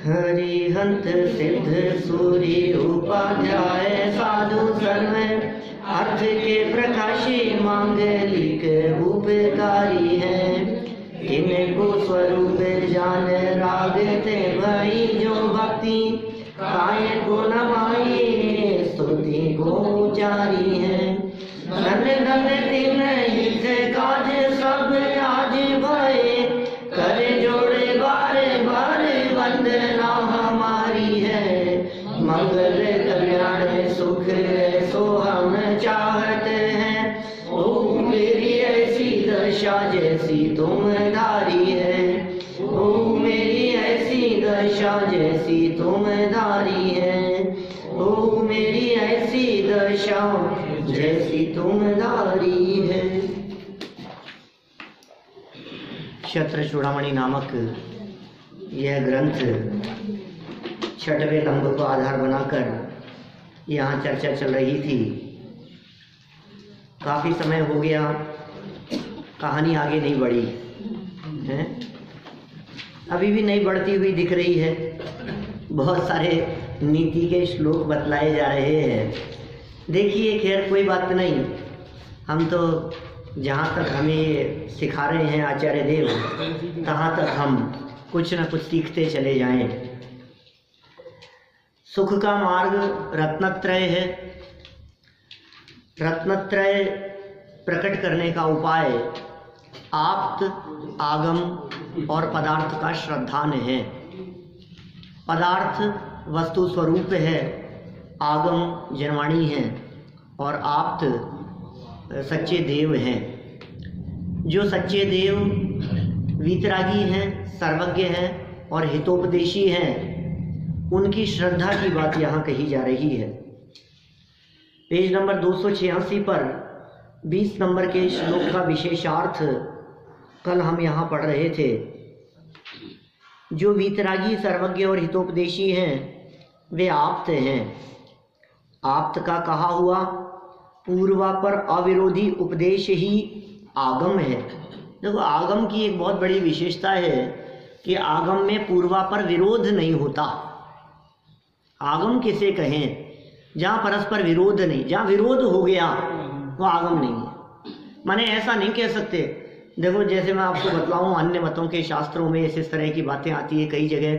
हरिहंत सिद्ध सूर्य उपाध्याय साधु सर्व अर्थ के प्रकाशी मांगलिक उपकारी हैं। इनको स्वरूप जान रागते भई जो भक्ति काय को नमाई स्तुति को जारी है। धन धन दिन हित काज सब आज भये करे जोड़े बारे बारे वंदना हमारी है। मंगल कल्याण सुख सो हम चाहते हैं। ओ मेरी ऐसी दशा जैसी तुम धारी है। ओ मेरी ऐसी दशा जैसी तुम धारी है। ओ मेरी ऐसी दशा जैसी तुम धारी है। क्षत्र चूड़ामणि नामक यह ग्रंथ छठवें स्तंभ को आधार बनाकर यहाँ चर्चा चल रही थी। काफ़ी समय हो गया, कहानी आगे नहीं बढ़ी है, अभी भी नहीं बढ़ती हुई दिख रही है। बहुत सारे नीति के श्लोक बतलाए जा रहे हैं। देखिए, खैर कोई बात नहीं, हम तो जहाँ तक हमें सिखा रहे हैं आचार्य देव, तहाँ तक हम कुछ न कुछ सीखते चले जाएं। सुख का मार्ग रत्नत्रय है। रत्नत्रय प्रकट करने का उपाय आप्त, आगम और पदार्थ का श्रद्धान है। पदार्थ वस्तु स्वरूप है, आगम जनवाणी है और आप्त सच्चे देव हैं। जो सच्चे देव वीतरागी हैं, सर्वज्ञ हैं और हितोपदेशी हैं, उनकी श्रद्धा की बात यहाँ कही जा रही है। पेज नंबर 286 पर 20 नंबर के श्लोक का विशेषार्थ कल हम यहाँ पढ़ रहे थे। जो वीतरागी, सर्वज्ञ और हितोपदेशी हैं वे आप्त हैं। आप्त का कहा हुआ पूर्वापर अविरोधी उपदेश ही आगम है। देखो, आगम की एक बहुत बड़ी विशेषता है कि आगम में पूर्वापर विरोध नहीं होता। आगम किसे कहें? जहाँ परस्पर विरोध नहीं, जहाँ विरोध हो गया वो आगम नहीं है। माने ऐसा नहीं कह सकते। देखो, जैसे मैं आपको बतलाऊं, अन्य मतों के शास्त्रों में इस तरह की बातें आती है कई जगह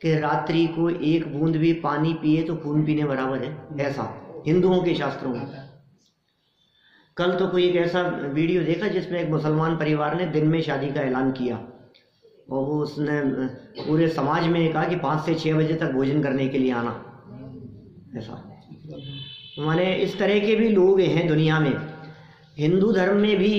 कि रात्रि को एक बूंद भी पानी पिए तो खून पीने बराबर है, ऐसा हिंदुओं के शास्त्रों में। कल तो कोई एक ऐसा वीडियो देखा जिसमें एक मुसलमान परिवार ने दिन में शादी का ऐलान किया और वो उसने पूरे समाज में कहा कि 5 से 6 बजे तक भोजन करने के लिए आना। ऐसा माने इस तरह के भी लोग हैं दुनिया में। हिंदू धर्म में भी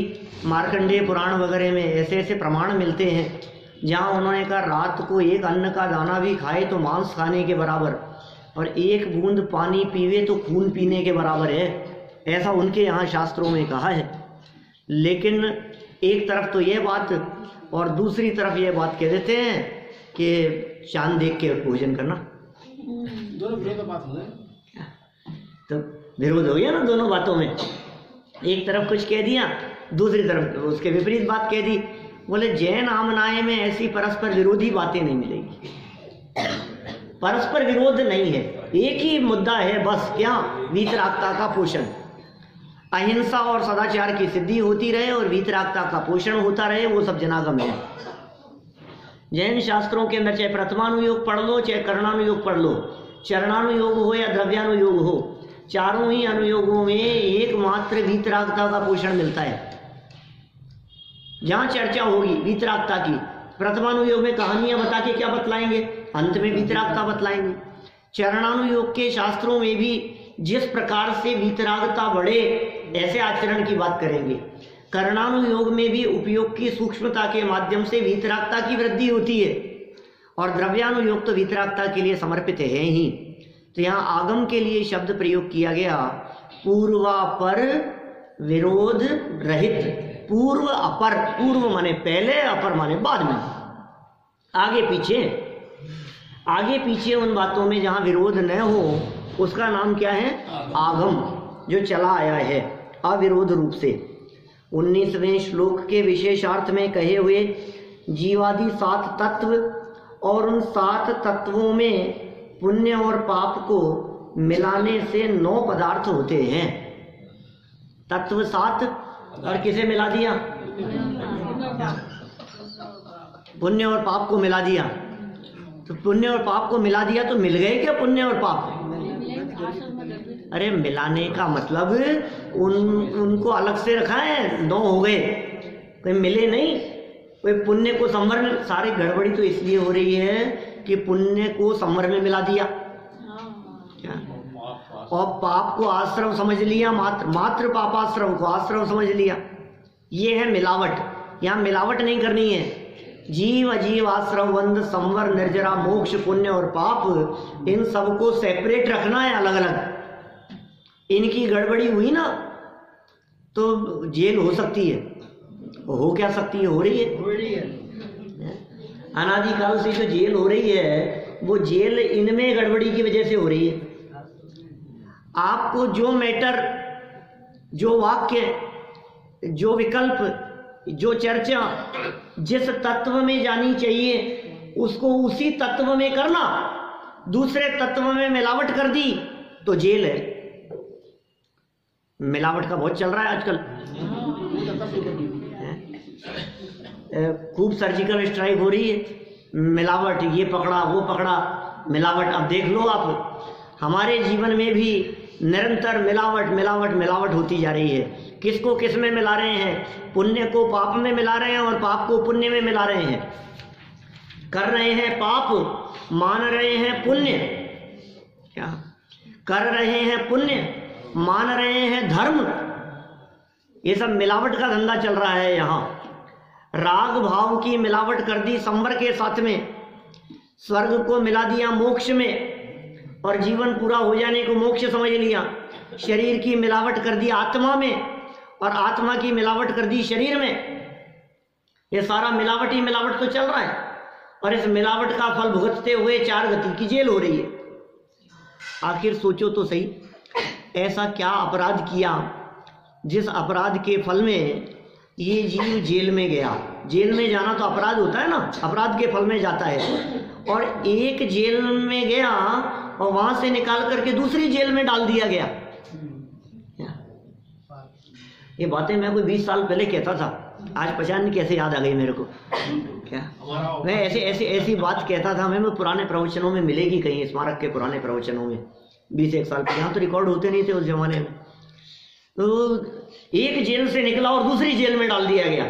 मार्कंडेय पुराण वगैरह में ऐसे ऐसे प्रमाण मिलते हैं जहाँ उन्होंने कहा रात को एक अन्न का दाना भी खाए तो मांस खाने के बराबर और एक बूंद पानी पीवे तो खून पीने के बराबर है। ऐसा उनके यहाँ शास्त्रों में कहा है। लेकिन एक तरफ तो ये बात और दूसरी तरफ ये बात कह देते हैं कि चांद देख के भोजन करना। दोनों विरोध बात हो गए, तो विरोध हो गया ना दोनों बातों में। एक तरफ कुछ कह दिया, दूसरी तरफ उसके विपरीत बात कह दी। बोले जैन आमनाय में ऐसी परस्पर विरोधी बातें नहीं मिलेगी। परस्पर विरोध नहीं है, एक ही मुद्दा है बस, क्या? वीतरागता का पोषण। अहिंसा और सदाचार की सिद्धि होती रहे और वीतरागता का पोषण होता रहे, वो सब जनागम है। जैन शास्त्रों के अंदर चाहे प्रथमानुयोग पढ़ लो, चाहे कर्णानुयोग पढ़ लो, चरणानुयोग हो या द्रव्यानुयोग हो, चारों ही अनुयोगों में एकमात्र वीतरागता का पोषण मिलता है। जहां चर्चा होगी वीतरागता की, प्रथमानुयोग में कहानियां बता के क्या बतलाएंगे, अंत में वीतरागता बतलाएंगे। चरणानुयोग के शास्त्रों में भी जिस प्रकार से वीतरागता बढ़े ऐसे आचरण की बात करेंगे। कर्णानुयोग में भी उपयोग की सूक्ष्मता के माध्यम से वीतरागता की वृद्धि होती है और द्रव्यानुयोग तो वीतरागता के लिए समर्पित है ही। तो यहाँ आगम के लिए शब्द प्रयोग किया गया पूर्वापर विरोध रहित। पूर्व अपर, पूर्व माने पहले, अपर माने बाद में, आगे पीछे। आगे पीछे उन बातों में जहाँ विरोध न हो उसका नाम क्या है? आगम, जो चला आया है अविरोध रूप से। 19वें श्लोक के विशेषार्थ में कहे हुए जीवादि 7 तत्व और उन 7 तत्वों में पुण्य और पाप को मिलाने से 9 पदार्थ होते हैं। तत्व 7 और किसे मिला दिया? पुण्य और पाप को मिला दिया। तो पुण्य और पाप को मिला दिया तो मिल गए क्या पुण्य और पाप? अरे मिलाने का मतलब उनको अलग से रखा है, 9 हो गए, कोई मिले नहीं। कोई पुण्य को संवर में, सारी गड़बड़ी तो इसलिए हो रही है कि पुण्य को संवर में मिला दिया क्या? और पाप को आश्रव समझ लिया, मात्र पापाश्रव को आश्रव समझ लिया। ये है मिलावट। यहाँ मिलावट नहीं करनी है। जीव अजीव आश्रव बंध संवर निर्जरा मोक्ष पुण्य और पाप, इन सबको सेपरेट रखना है, अलग अलग। इनकी गड़बड़ी हुई ना तो जेल हो सकती है। हो क्या सकती है? हो रही है। अनादिकाल से जो जेल हो रही है वो जेल इनमें गड़बड़ी की वजह से हो रही है। आपको जो मैटर, जो वाक्य, जो विकल्प, जो चर्चा जिस तत्व में जानी चाहिए उसको उसी तत्व में करना, दूसरे तत्व में मिलावट कर दी तो जेल है। मिलावट का बहुत चल रहा है आजकल। खूब सर्जिकल स्ट्राइक हो रही है, मिलावट, ये पकड़ा वो पकड़ा, मिलावट। अब देख लो आप, हमारे जीवन में भी निरंतर मिलावट मिलावट मिलावट होती जा रही है। किसको किस में मिला रहे हैं? पुण्य को पाप में मिला रहे हैं और पाप को पुण्य में मिला रहे हैं। कर रहे हैं पाप, मान रहे हैं पुण्य। क्या कर रहे हैं? पुण्य मान रहे हैं धर्म। ये सब मिलावट का धंधा चल रहा है यहाँ। राग भाव की मिलावट कर दी संवर के साथ में, स्वर्ग को मिला दिया मोक्ष में और जीवन पूरा हो जाने को मोक्ष समझ लिया। शरीर की मिलावट कर दी आत्मा में और आत्मा की मिलावट कर दी शरीर में। ये सारा मिलावट ही मिलावट तो चल रहा है और इस मिलावट का फल भुगतते हुए 4 गति की जेल हो रही है। आखिर सोचो तो सही, ऐसा क्या अपराध किया जिस अपराध के फल में ये जीव जेल में गया? जेल में जाना तो अपराध होता है ना, अपराध के फल में जाता है। और एक जेल में गया और वहां से निकाल करके दूसरी जेल में डाल दिया गया। ये बातें मैं कोई 20 साल पहले कहता था, आज पता नहीं कैसे याद आ गई मेरे को। क्या मैं ऐसी बात कहता था, मैं पुराने प्रवचनों में मिलेगी कहीं, स्मारक के पुराने प्रवचनों में 20-1 साल पहले। यहाँ तो रिकॉर्ड होते नहीं थे उस जमाने में। तो एक जेल से निकला और दूसरी जेल में डाल दिया गया।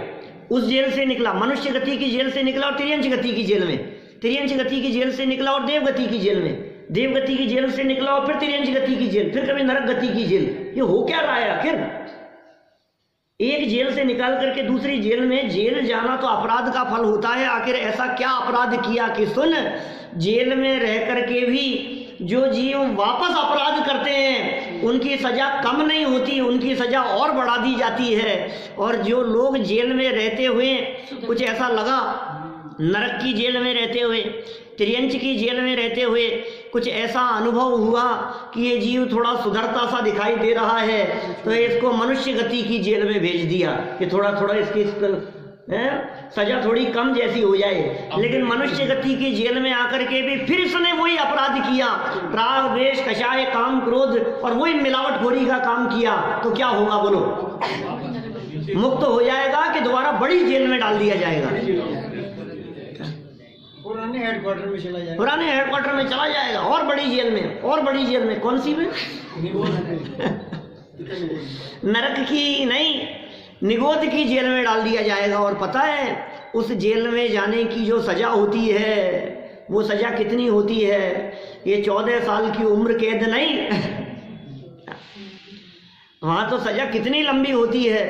उस जेल से निकला, मनुष्य गति की जेल से निकला और तिर्यंच गति की जेल में, तिर्यंच गति की जेल से निकला और देव गति की जेल में, देव गति की जेल से निकला और फिर तिर्यंच गति की जेल, फिर कभी नरक गति की जेल। ये हो क्या रहा है आखिर? एक जेल से निकाल करके दूसरी जेल में। जेल जाना तो अपराध का फल होता है। आखिर ऐसा क्या अपराध किया कि सुन, जेल में रह करके भी जो जीव वापस अपराध करते हैं उनकी सजा कम नहीं होती, उनकी सजा और बढ़ा दी जाती है। और जो लोग जेल में रहते हुए कुछ ऐसा लगा, नरक की जेल में रहते हुए, त्रियंच की जेल में रहते हुए कुछ ऐसा अनुभव हुआ कि ये जीव थोड़ा सुधरता सा दिखाई दे रहा है, तो इसको मनुष्य गति की जेल में भेज दिया कि थोड़ा थोड़ा इसकी सजा थोड़ी कम जैसी हो जाए। लेकिन मनुष्य गति की जेल में आकर के भी फिर इसने वही अपराध किया, राग द्वेष कषाय काम क्रोध, और वही मिलावटखोरी का काम किया। तो क्या होगा बोलो? मुक्त हो जाएगा कि दोबारा बड़ी जेल में डाल दिया जाएगा? पुराने हेडक्वार्टर में चला जाएगा। पुराने हेडक्वार्टर में चला जाएगा और बड़ी जेल में, और बड़ी जेल में। कौन सी में? नरक की नहीं, निगोद की जेल में डाल दिया जाएगा। और पता है उस जेल में जाने की जो सजा होती है वो सजा कितनी होती है? ये 14 साल की उम्र कैद नहीं, वहां तो सजा कितनी लंबी होती है।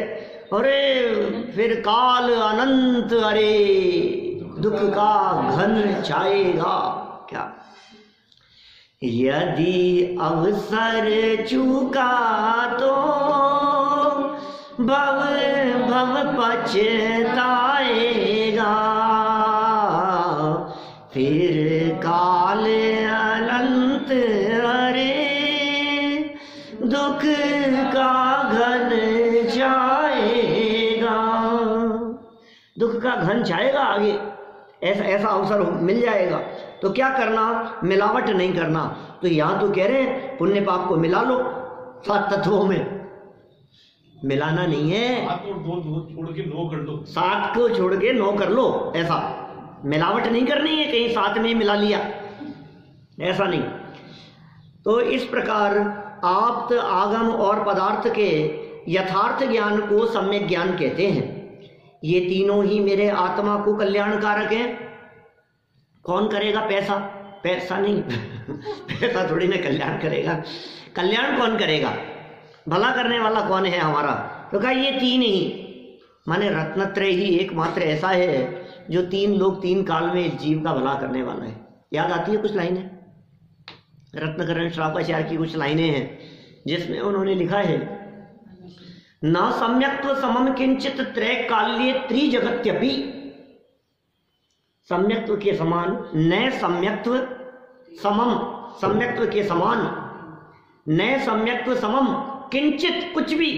अरे फिर काल अनंत, अरे दुख का घन छाएगा। क्या यदि अवसर चूका तो भव भव पछताएगा, फिर काल अनंत, अरे दुख का घन छाएगा। दुख का घन छाएगा आगे, ऐसा ऐसा अवसर मिल जाएगा। तो क्या करना, मिलावट नहीं करना। तो यहाँ तो कह रहे हैं पुण्य पाप को मिला लो 7 तत्वों में, मिलाना नहीं है। 7 और 2 छोड़ के 9 कर लो, 7 को छोड़ के 9 कर लो, ऐसा मिलावट नहीं करनी है, कहीं 7 में मिला लिया, ऐसा नहीं। तो इस प्रकार आप्त, आगम और पदार्थ के यथार्थ ज्ञान को सम्यक ज्ञान कहते हैं। ये तीनों ही मेरे आत्मा को कल्याणकारक हैं। कौन करेगा? पैसा? पैसा नहीं पैसा थोड़ी ना कल्याण करेगा। कल्याण कौन करेगा? भला करने वाला कौन है हमारा? तो कहा ये 3 ही, माने रत्नत्रय ही एकमात्र ऐसा है जो 3 लोग 3 काल में इस जीव का भला करने वाला है। याद आती है कुछ लाइनें? रत्नकरण श्रापाचार्य की कुछ लाइनें हैं जिसमें उन्होंने लिखा है, न सम्यक्त्व समम किंचित त्रय काल्ये त्रिजगत्यपि। सम्यक्त्व के समान, न सम्यक्त्व समम, सम्यक्त्व के समान, न सम्यक्त्व समम किंचित कुछ भी,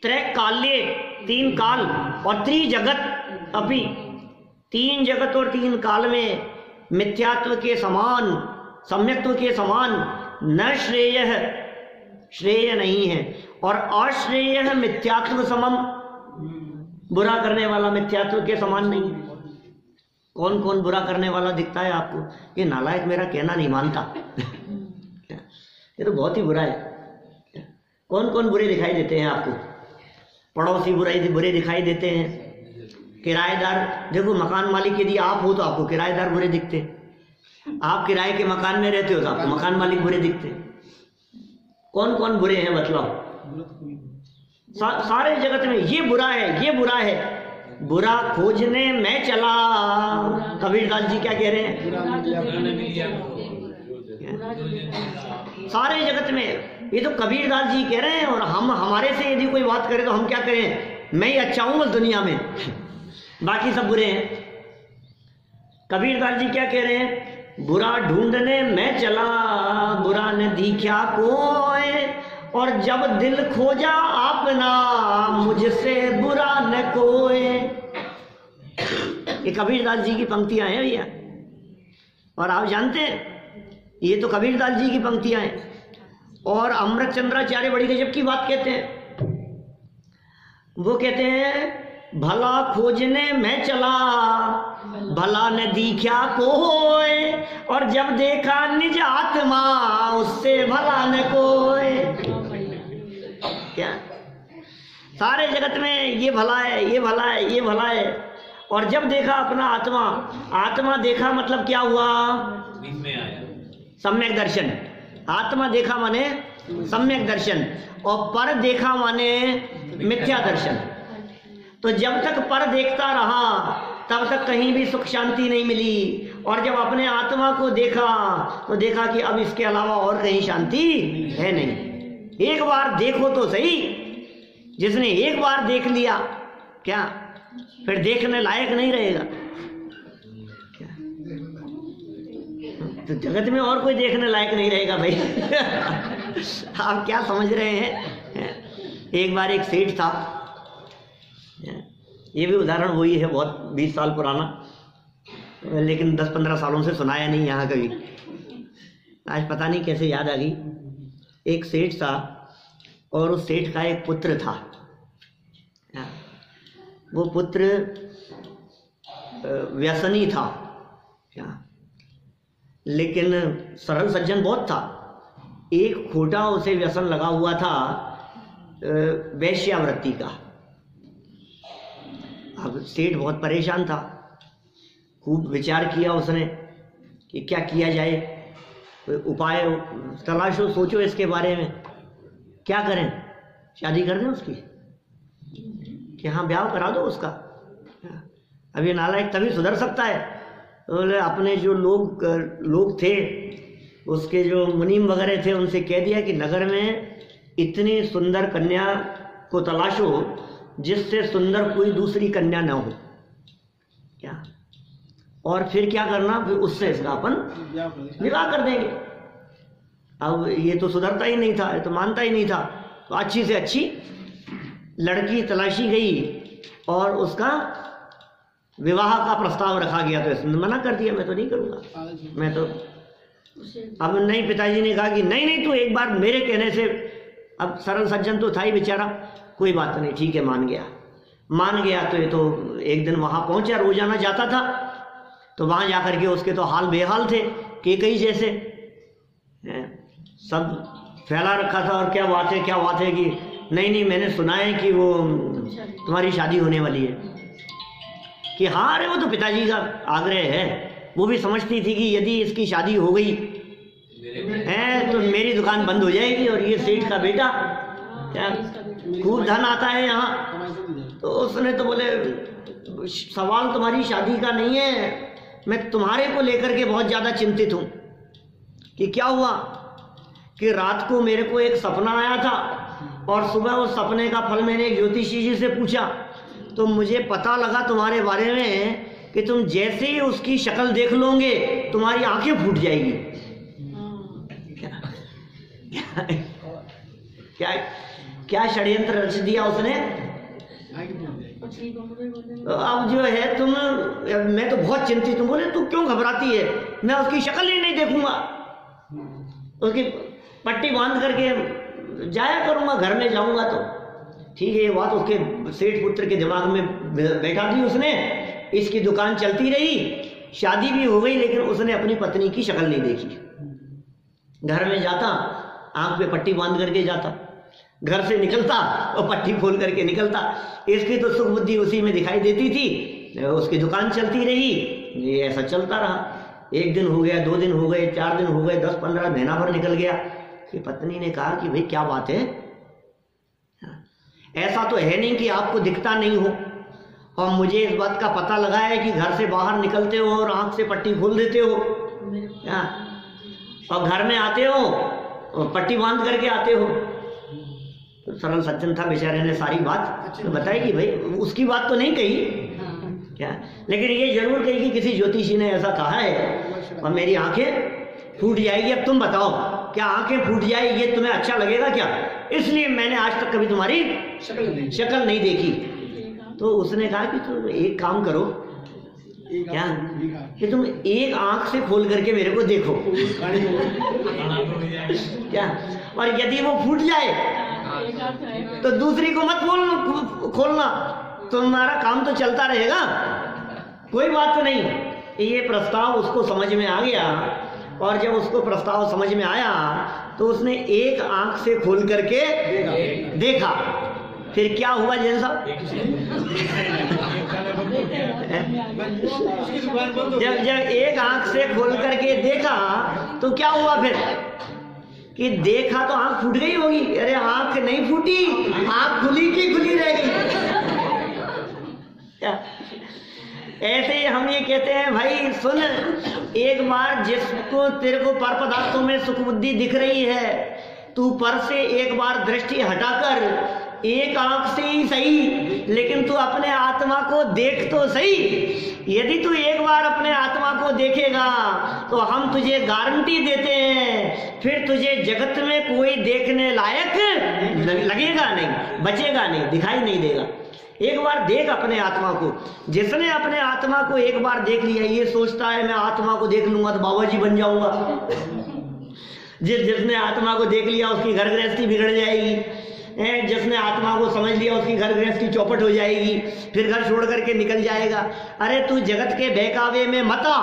त्रय काल्ये 3 काल और त्रिजगत अपि 3 जगत और 3 काल में मिथ्यात्व के समान, सम्यक्त्व के समान न श्रेय, श्रेय नहीं है, और अश्रेय मिथ्यात्व समम, बुरा करने वाला मिथ्यात्व के समान नहीं। कौन कौन बुरा करने वाला दिखता है आपको? ये नालायक मेरा कहना नहीं मानता ये तो बहुत ही बुरा है। कौन कौन बुरे दिखाई देते हैं आपको? पड़ोसी बुरे दिखाई देते हैं, किराएदार, देखो मकान मालिक यदि आप हो तो आपको किराएदार बुरे दिखते हैं, आप किराए के मकान में रहते हो तो आपको मकान मालिक बुरे दिखते हैं। कौन कौन बुरे हैं मतलब? सारे जगत में ये बुरा है, ये बुरा है। बुरा खोजने में चला, कबीरदास जी क्या कह रहे हैं? सारे जगत में, ये तो कबीरदास जी कह रहे हैं। और हम, हमारे से यदि कोई बात करे तो हम क्या करें? मैं ही अच्छा हूं बस दुनिया में बाकी सब बुरे हैं। कबीरदास जी क्या कह रहे हैं? बुरा ढूंढने में चला, बुरा न दिखा कोई, और जब दिल खोजा अपना, मुझसे बुरा न कोई। ये कबीरदास जी की पंक्तियां हैं भैया। और आप जानते हैं ये तो कबीरदास जी की पंक्तियां हैं। और अमृत चंद्राचार्य बड़ी गजब की बात कहते हैं। वो कहते हैं भला खोजने में चला, भला न दिखा कोई, और जब देखा निज आत्मा, उससे भला न कोई। क्या सारे जगत में ये भला है, ये भला है, ये भला है, और जब देखा अपना आत्मा, आत्मा देखा मतलब क्या हुआ? सम्यक दर्शन। आत्मा देखा माने सम्यक दर्शन, और पर देखा माने मिथ्या दर्शन। तो जब तक पर देखता रहा तब तक कहीं भी सुख शांति नहीं मिली, और जब अपने आत्मा को देखा तो देखा कि अब इसके अलावा और कहीं शांति है नहीं। एक बार देखो तो सही, जिसने एक बार देख लिया क्या फिर देखने लायक नहीं रहेगा? तो जगत में और कोई देखने लायक नहीं रहेगा भाई आप क्या समझ रहे हैं? एक बार एक सेठ था, ये भी उदाहरण वही है, बहुत 20 साल पुराना, लेकिन 10-15 सालों से सुनाया नहीं यहाँ कभी। आज पता नहीं कैसे याद आ गई। एक सेठ था और उस सेठ का एक पुत्र था। वो पुत्र व्यसनी था, लेकिन सरल सज्जन बहुत था। एक खोटा उसे व्यसन लगा हुआ था वैश्यावृत्ति का। अब सेठ बहुत परेशान था, खूब विचार किया उसने कि क्या किया जाए, उपाय तलाशो, सोचो इसके बारे में, क्या करें? शादी कर दें उसकी, कि हाँ ब्याह करा दो उसका। अब ये नालायक तभी सुधर सकता है। तो अपने जो लोग थे, उसके जो मुनीम वगैरह थे, उनसे कह दिया कि नगर में इतनी सुंदर कन्या को तलाशो जिससे सुंदर कोई दूसरी कन्या न हो। क्या? और फिर क्या करना? फिर उससे इसका अपन विवाह कर देंगे। अब ये तो सुधरता ही नहीं था, ये तो मानता ही नहीं था। तो अच्छी से अच्छी लड़की तलाशी गई और उसका विवाह का प्रस्ताव रखा गया तो इसने मना कर दिया, मैं तो नहीं करूँगा, मैं तो। अब नहीं, पिताजी ने कहा कि नहीं नहीं, तू एक बार मेरे कहने से, अब सरल सज्जन तो था ही बेचारा, कोई बात नहीं, ठीक है, मान गया। तो ये तो एक दिन वहाँ पहुँचा, रोजाना जाता था, तो वहाँ जाकर के उसके तो हाल बेहाल थे, केकई जैसे सब फैला रखा था। और क्या बात है कि नहीं मैंने सुना है कि वो तुम्हारी शादी होने वाली है। कि हाँ, अरे वो तो पिताजी का आग्रह है। वो भी समझती थी कि यदि इसकी शादी हो गई है तो मेरी दुकान बंद हो जाएगी, और ये सेठ का बेटा क्या खूब धन आता है यहाँ। तो उसने तो बोले, सवाल तुम्हारी शादी का नहीं है, मैं तुम्हारे को लेकर के बहुत ज़्यादा चिंतित हूँ। कि क्या हुआ कि रात को मेरे को एक सपना आया था, और सुबह उस सपने का फल मैंने एक ज्योतिषी जी से पूछा, तो मुझे पता लगा तुम्हारे बारे में कि तुम जैसे ही उसकी शक्ल देख लोगे तुम्हारी आंखें फूट जाएगी। क्या षड्यंत्र रच दिया उसने। अब जो है तुम, मैं तो बहुत चिंतित हूँ। बोले तू क्यों घबराती है, मैं उसकी शक्ल ही नहीं देखूंगा, उसकी पट्टी बांध करके जाया करूंगा, घर में जाऊंगा तो। ठीक है, ये बात उसके सेठ पुत्र के दिमाग में बैठा दी उसने। इसकी दुकान चलती रही, शादी भी हो गई, लेकिन उसने अपनी पत्नी की शक्ल नहीं देखी। घर में जाता, आंख पे पट्टी बांध करके जाता, घर से निकलता और पट्टी खोल करके निकलता। इसकी तो सुख बुद्धि उसी में दिखाई देती थी। उसकी दुकान चलती रही, ये ऐसा चलता रहा। 1 दिन हो गया, 2 दिन हो गए, 4 दिन हो गए, 10-15 महीना भर निकल गया। कि पत्नी ने कहा कि भाई क्या बात है, ऐसा तो है नहीं कि आपको दिखता नहीं हो, और मुझे इस बात का पता लगा है कि घर से बाहर निकलते हो और आंख से पट्टी खोल देते हो, और घर में आते हो और पट्टी बांध करके आते हो। तो सरल सज्जन था, बेचारे ने सारी बात तो बताई कि भाई उसकी बात तो नहीं कही क्या, लेकिन ये जरूर कही कि किसी ज्योतिषी ने ऐसा कहा है और मेरी आंखें फूट जाएगी। अब तुम बताओ, क्या आंखें फूट जाएगी ये तुम्हें अच्छा लगेगा क्या? इसलिए मैंने आज तक कभी तुम्हारी शक्ल नहीं देखी। तो उसने कहा कि तुम एक काम करो, क्या कि तुम एक आंख से खोल करके मेरे को देखो क्या, और यदि वो फूट जाए तो दूसरी को मत खोलना, तुम्हारा काम तो चलता रहेगा, कोई बात नहीं। ये प्रस्ताव उसको समझ में आ गया, और जब उसको प्रस्ताव समझ में आया तो उसने एक आंख से खोल करके देखा। फिर क्या हुआ जैन साहब, जब एक आंख से खोल करके देखा तो क्या हुआ फिर कि देखा तो आंख फूट गई होगी। अरे आंख नहीं फूटी, आंख खुली की खुली रह गई। ऐसे ही हम ये कहते हैं, भाई सुन, एक बार जिसको तेरे को पर पदार्थों में सुख बुद्धि दिख रही है, तू पर से एक बार दृष्टि हटाकर एक आंख से ही सही, लेकिन तू अपने आत्मा को देख तो सही। यदि तू एक बार अपने आत्मा को देखेगा तो हम तुझे गारंटी देते हैं, फिर तुझे जगत में कोई देखने लायक लगेगा नहीं, बचेगा नहीं, दिखाई नहीं देगा। एक बार देख अपने आत्मा को। जिसने अपने आत्मा को एक बार देख लिया, ये सोचता है मैं आत्मा को देख लूंगा तो बाबा जी बन जाऊंगा। जिसने आत्मा को देख लिया उसकी घर गृहस्थी बिगड़ जाएगी। जिसने आत्मा को समझ लिया उसकी घर गृहस्थी चौपट हो जाएगी, फिर घर छोड़ करके निकल जाएगा। अरे तू जगत के बहकावे में मत आ,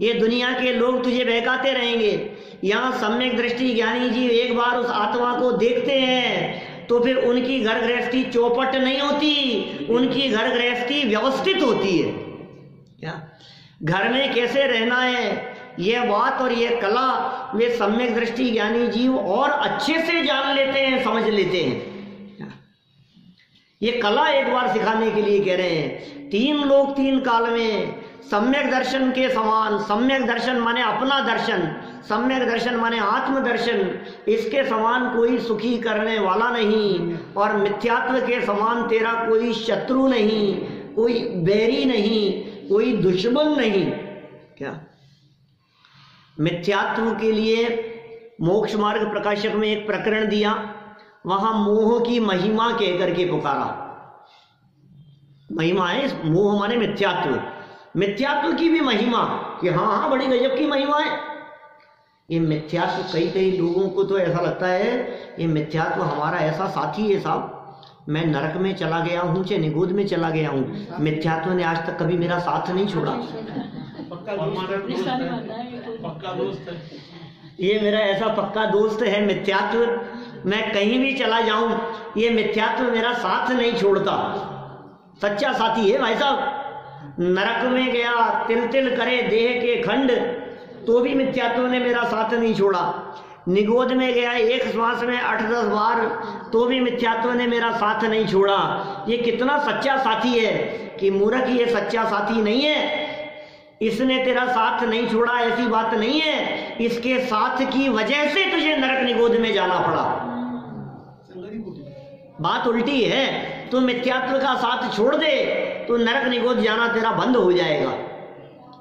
ये दुनिया के लोग तुझे बहकाते रहेंगे। यहाँ सम्यक दृष्टि ज्ञानी जी एक बार उस आत्मा को देखते हैं तो फिर उनकी घर गृहस्थी चौपट नहीं होती, उनकी घर गृहस्थी व्यवस्थित होती है। क्या घर में कैसे रहना है ये बात और ये कला वे सम्यक दृष्टि ज्ञानी जीव और अच्छे से जान लेते हैं, समझ लेते हैं। ये कला एक बार सिखाने के लिए कह रहे हैं। 3 लोक 3 काल में सम्यक दर्शन के समान, सम्यक दर्शन माने अपना दर्शन, सम्यक दर्शन माने आत्मदर्शन, इसके समान कोई सुखी करने वाला नहीं, और मिथ्यात्व के समान तेरा कोई शत्रु नहीं, कोई बैरी नहीं, कोई दुश्मन नहीं। क्या मिथ्यात्व के लिए मोक्ष मार्ग प्रकाशक में एक प्रकरण दिया, वहां मोह की महिमा कह करके पुकारा। महिमा है। मोह माने मिथ्यात्व, मिथ्यात्व की भी महिमा कि हाँ हाँ बड़ी गजब की महिमा है। ये मिथ्यात्व कई कई लोगों को तो ऐसा लगता है ये मिथ्यात्व हमारा ऐसा साथी है साहब, मैं नरक में चला गया हूँ चाहे निगोद में चला गया हूँ, मिथ्यात्व ने आज तक कभी मेरा साथ नहीं छोड़ा। पक्का दोस्त है, ये मेरा ऐसा पक्का दोस्त है मिथ्यात्व, मैं कहीं भी चला जाऊं ये मिथ्यात्व मेरा साथ नहीं छोड़ता, सच्चा साथी है भाई साहब। नरक में गया तिल तिल करे देह के खंड तो भी मिथ्यात्व ने मेरा साथ नहीं छोड़ा, निगोद में गया एक श्वास में 8-10 बार तो भी मिथ्यात्व ने मेरा साथ नहीं छोड़ा। ये कितना सच्चा साथी है कि मूर्ख ये सच्चा साथी नहीं है, इसने तेरा साथ नहीं छोड़ा ऐसी बात नहीं है, इसके साथ की वजह से तुझे नरक निगोद में जाना पड़ा। बात उल्टी है, तू मिथ्यात्व का साथ छोड़ दे तो नरक निगोद जाना तेरा बंद हो जाएगा।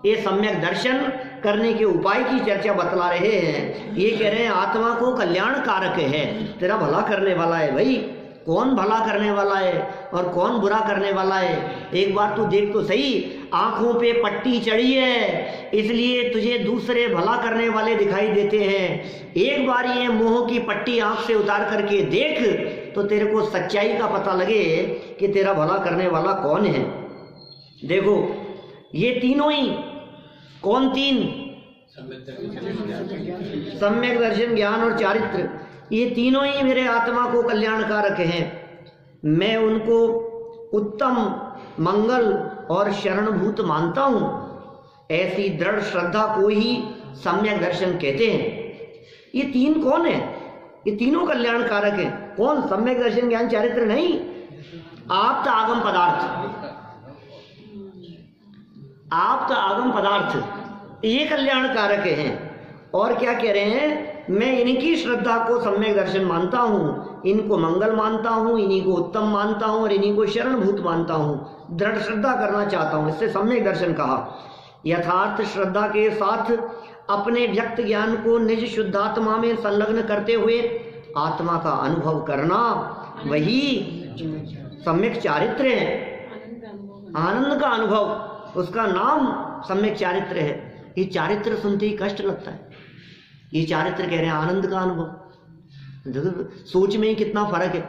ये सम्यक दर्शन करने के उपाय की चर्चा बतला रहे हैं। ये कह रहे हैं आत्मा को कल्याण कारक है, तेरा भला करने वाला है। भाई कौन भला करने वाला है और कौन बुरा करने वाला है, एक बार तू देख तो सही, आंखों पे पट्टी चढ़ी है इसलिए तुझे दूसरे भला करने वाले दिखाई देते हैं। एक बार ये मोह की पट्टी आंख से उतार करके देख तो तेरे को सच्चाई का पता लगे कि तेरा भला करने वाला कौन है। देखो ये तीनों ही, कौन तीन, सम्यक दर्शन, ज्ञान और चारित्र, ये तीनों ही मेरे आत्मा को कल्याणकारक हैं। मैं उनको उत्तम, मंगल और शरणभूत मानता हूँ। ऐसी दृढ़ श्रद्धा को ही सम्यक दर्शन कहते हैं। ये तीन कौन है? ये तीनों कल्याणकारक हैं। कौन? सम्यक दर्शन, ज्ञान, चारित्र नहीं, आप्त आगम पदार्थ, आप्त आगम पदार्थ ये कल्याणकारक हैं। और क्या कह रहे हैं? मैं इनकी श्रद्धा को सम्यक दर्शन मानता हूँ, इनको मंगल मानता हूँ, इन्हीं को उत्तम मानता हूँ और इन्हीं को शरणभूत मानता हूँ। दृढ़ श्रद्धा करना चाहता हूँ, इससे सम्यक दर्शन कहा। यथार्थ श्रद्धा के साथ अपने व्यक्त ज्ञान को निज शुद्धात्मा में संलग्न करते हुए आत्मा का अनुभव करना, वही सम्यक चारित्र है। आनंद का अनुभव, उसका नाम सम्यक चारित्र है। ये चारित्र सुनते ही कष्ट लगता है, ये चारित्र कह रहे हैं आनंद का अनुभव। देखो सोच में ही कितना फर्क है।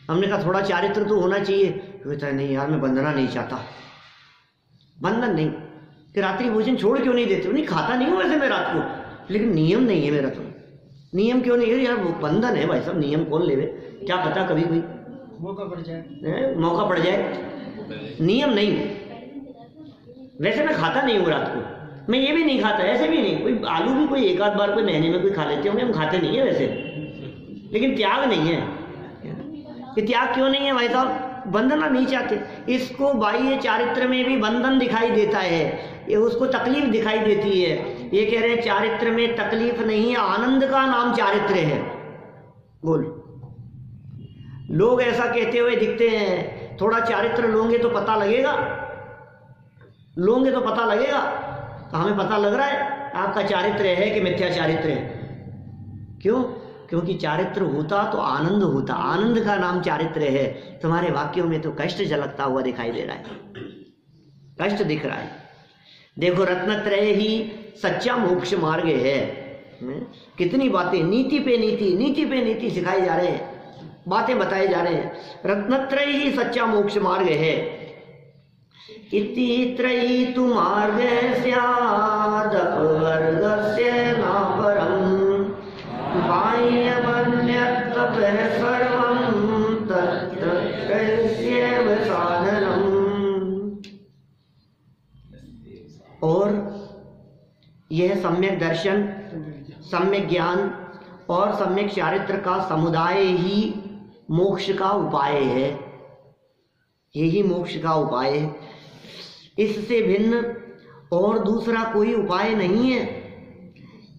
हमने कहा थोड़ा चारित्र तो होना चाहिए, कहता है नहीं यार मैं बंधना नहीं चाहता। बंधन नहीं कि रात्रि भोजन छोड़ क्यों नहीं देते? नहीं खाता नहीं हूँ वैसे मैं रात को, लेकिन नियम नहीं है मेरा। तो नियम क्यों नहीं है यार? वो बंधन है भाई साहब, नियम कौन लेवे, क्या पता कभी कोई मौका पड़ जाए। नियम नहीं, वैसे मैं खाता नहीं हूँ रात को, मैं ये भी नहीं खाता, ऐसे भी नहीं। कोई आलू भी कोई एक आध बार कोई महीने में कोई खा लेते होंगे, हम खाते नहीं है वैसे, लेकिन त्याग नहीं है। कि त्याग क्यों नहीं है भाई साहब? बंधना नहीं चाहते। इसको बाह्य चारित्र में भी बंधन दिखाई देता है, ये उसको तकलीफ दिखाई देती है। ये कह रहे हैं चारित्र में तकलीफ नहीं है, आनंद का नाम चारित्र है। बोल, लोग ऐसा कहते हुए दिखते हैं, थोड़ा चारित्र लोगे तो पता लगेगा, लोगे तो पता लगेगा। तो हमें पता लग रहा है आपका चारित्र है कि मिथ्या चारित्र है। क्यों? क्योंकि चारित्र होता तो आनंद होता, आनंद का नाम चारित्र है। तुम्हारे वाक्यों में तो कष्ट झलकता हुआ दिखाई दे रहा है, कष्ट दिख रहा है। देखो रत्नत्रय ही सच्चा मोक्ष मार्ग है। कितनी बातें नीति पे नीति, नीति पे नीति सिखाई जा रहे हैं, बातें बताए जा रहे हैं। रत्नत्रय ही सच्चा मोक्ष मार्ग है। इति त्रयी तु मार्ग स्याद् अपवर्गस्य न परम् बाह्यमन्यत्तपः सर्वं तत्र त्रयस्यैव साधनम्। और यह सम्यक दर्शन, सम्यक ज्ञान और सम्यक चारित्र का समुदाय ही मोक्ष का उपाय है। यही मोक्ष का उपाय है, इससे भिन्न और दूसरा कोई उपाय नहीं है।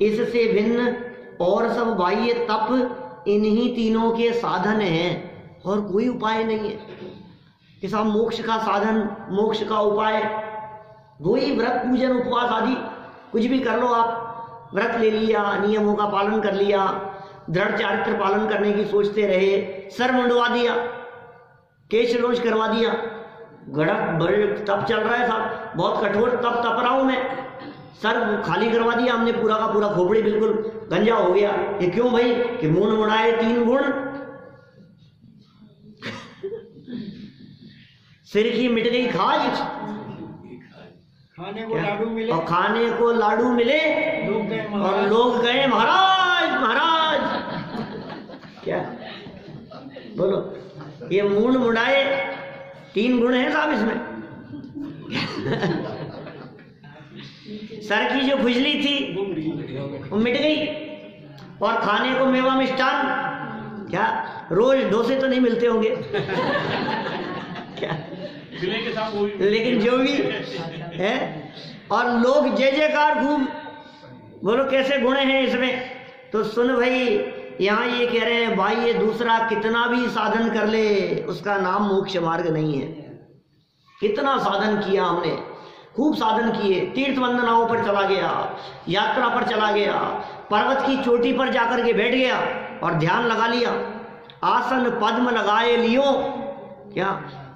इससे भिन्न और सब बाह्य तप इन्हीं तीनों के साधन हैं और कोई उपाय नहीं है। कि साहब मोक्ष का साधन, मोक्ष का उपाय वही व्रत, पूजन, उपवास आदि कुछ भी कर लो आप, व्रत ले लिया, नियमों का पालन कर लिया, दृढ़ चारित्र पालन करने की सोचते रहे, सर मुंडवा दिया, केश रोज करवा दिया, गड़क बड़े तप चल रहा है साहब, बहुत कठोर तप तप रहा हूं मैं, सर खाली करवा दिया हमने, पूरा का पूरा खोपड़ी बिल्कुल गंजा हो गया। ये क्यों भाई? कि मून मुड़ाए 3 गुण, सिर की मिट गई खाज, खाने को लाडू मिले और खाने को लाडू मिले, और लोग गए महाराज महाराज। क्या बोलो? ये मून मुड़ाए 3 गुण है साहब इसमें। सर की जो खुजली थी वो मिट गई, और खाने को मेवा मिष्ठान, क्या रोज डोसे तो नहीं मिलते होंगे क्या, के साथ लेकिन जो भी है, और लोग जय जयकार खूब। बोलो कैसे गुण हैं इसमें? तो सुन भाई, यहाँ ये कह रहे हैं भाई ये दूसरा कितना भी साधन कर ले उसका नाम मोक्ष मार्ग नहीं है। कितना साधन किया हमने, खूब साधन किए, तीर्थ वंदनाओं पर चला गया, यात्रा पर चला गया, पर्वत की चोटी पर जाकर के बैठ गया और ध्यान लगा लिया, आसन पद्म लगाए लियो, क्या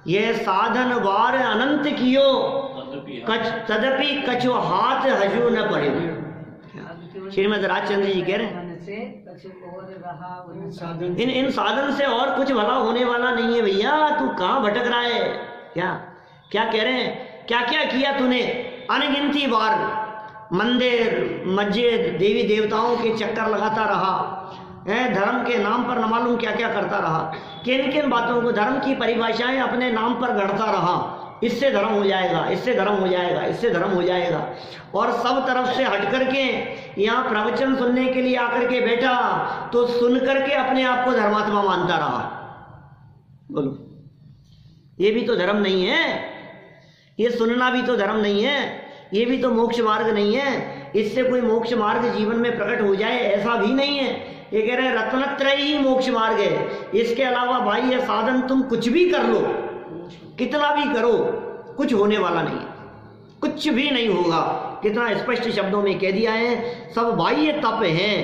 ये साधन वार अनंत कियो, तदपि कछु हाथ हजू न पड़े। श्रीमद राजचंद्र जी कह रहे हैं इन साधन से और कुछ भला होने वाला नहीं है भैया, तू कहाँ भटक रहा है? क्या क्या कह रहे हैं? क्या क्या किया तूने? अनगिनती बार मंदिर मस्जिद देवी देवताओं के चक्कर लगाता रहा है, धर्म के नाम पर न मालूम क्या क्या करता रहा, किन किन बातों को धर्म की परिभाषाएं अपने नाम पर गढ़ता रहा, इससे धर्म हो जाएगा, इससे धर्म हो जाएगा, इससे धर्म हो जाएगा, और सब तरफ से हट करके यहाँ प्रवचन सुनने के लिए आकर के बैठा तो सुन करके अपने आप को धर्मात्मा मानता रहा। बोलो ये भी तो धर्म नहीं है, ये सुनना भी तो धर्म नहीं है, ये भी तो मोक्ष मार्ग नहीं है। इससे कोई मोक्ष मार्ग जीवन में प्रकट हो जाए ऐसा भी नहीं है। ये कह रहे हैं रत्नत्रयी ही मोक्ष मार्ग है, इसके अलावा भाई ये साधन तुम कुछ भी कर लो, कितना भी करो, कुछ होने वाला नहीं है, कुछ भी नहीं होगा। कितना स्पष्ट शब्दों में कह दिया है, सब बाह्य तप हैं,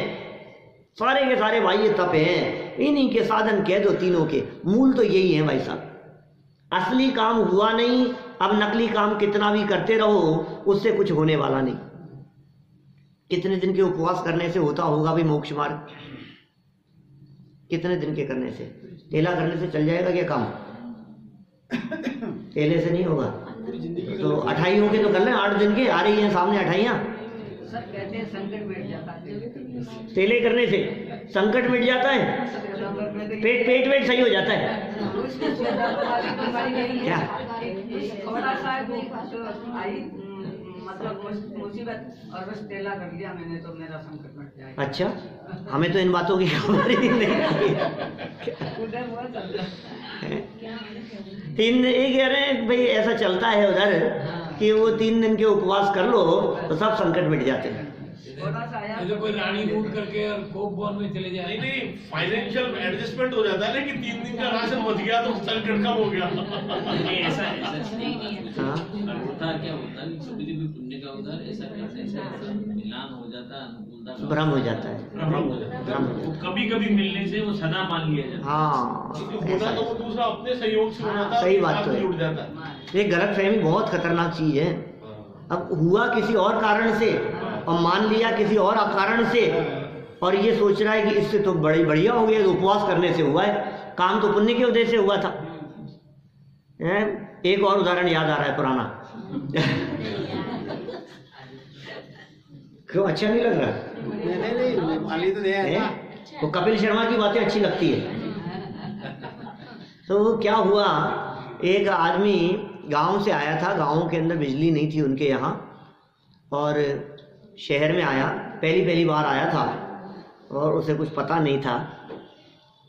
सारे के सारे बाह्य तप हैं, इन्हीं के साधन कह दो, तीनों के मूल तो यही है भाई साहब। असली काम हुआ नहीं, अब नकली काम कितना भी करते रहो उससे कुछ होने वाला नहीं। कितने दिन के उपवास करने से होता होगा भी मोक्ष मार्ग? कितने दिन के करने से? टेला करने से चल जाएगा क्या काम? टेले से नहीं होगा। तो 28 के तो कर लें, 8 दिन के आ रही हैं सामने 28। संकट मिट जाता है टेले करने से, संकट मिट जाता है, पेट वेट सही हो जाता है क्या? थोड़ा सा मतलब मुसीबत और बस टेला कर लिया मैंने तो मेरा संकट मिट जाएगा। अच्छा, हमें तो इन बातों की खबर ही नहीं थी। 3 एक कह रहे हैं भाई ऐसा चलता है उधर कि वो 3 दिन के उपवास कर लो तो सब संकट मिट जाते हैं। तो कोई रानी रूट करके और कोप बॉन में चले जाए, नहीं फाइनेंशियल एडजस्टमेंट हो जाता है, लेकिन 3 दिन का राशन बच गया तो संकट कम हो गया। ऐसा होता क्या होता है, कभी भी पुण्य का उधर ऐसा मिलान हो जाता है, अनुकूलता भ्रम हो जाता है, कभी कभी मिलने से वो सदा मान लिया जाता है। हाँ होना तो वो दूसरा अपने सहयोग से होता है, सही बात तो है। जुड़ जाता है। ये गलतफहमी बहुत खतरनाक चीज है। अब हुआ किसी और कारण से और मान लिया किसी और कारण से, और ये सोच रहा है कि इससे तो बड़ी बढ़िया हो गया, उपवास करने से हुआ है, काम तो पुण्य के उद्देश्य से हुआ था। एक और उदाहरण याद आ रहा है पुराना। क्यों अच्छा नहीं लग रहा? नहीं तो कपिल शर्मा की बातें अच्छी लगती है। तो क्या हुआ, एक आदमी गांव से आया था, गांव के अंदर बिजली नहीं थी उनके यहाँ, और शहर में आया, पहली बार आया था और उसे कुछ पता नहीं था।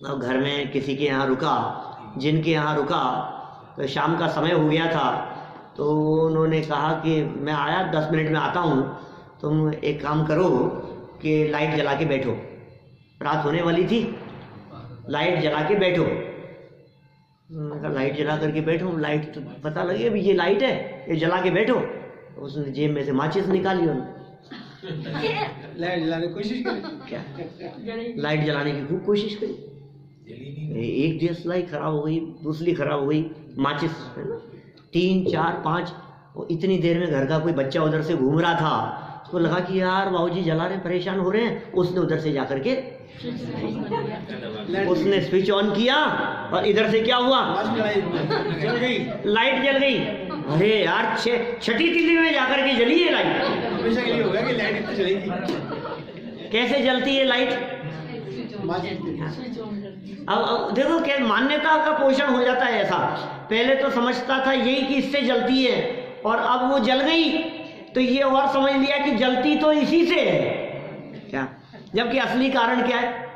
और घर में किसी के यहाँ रुका, जिनके यहाँ रुका तो शाम का समय हो गया था, तो उन्होंने कहा कि मैं आया 10 मिनट में आता हूँ, तुम एक काम करो कि लाइट जला के बैठो, रात होने वाली थी, लाइट जला के बैठो। लाइट जला करके बैठो, लाइट तो पता लगे अभी ये लाइट है, ये जला के बैठो। उसने जेब में से माचिस निकाली, लाइट जलाने की कोशिश करी, क्या लाइट जलाने की खूब कोशिश करी, एक देश लाइट खराब हो गई, दूसरी खराब हो गई, माचिस है ना, 3, 4, 5, इतनी देर में घर का कोई बच्चा उधर से घूम रहा था, उसको लगा कि यार बाबूजी जला रहे, परेशान हो रहे हैं। उसने उधर से जाकर के उसने स्विच ऑन किया और इधर से क्या हुआ, लाइट जल गई। अरे यार, छठी तिथि में जाकर के जली है लाइट। हमेशा के लिए होगा कि लाइट इतनी चलेगी। कैसे जलती है लाइट? अब देखो क्या मान्यता का पोषण हो जाता है ऐसा। पहले तो समझता था यही कि इससे जलती है, और अब वो जल गई तो ये और समझ लिया कि जलती तो इसी से है क्या, जबकि असली कारण क्या है?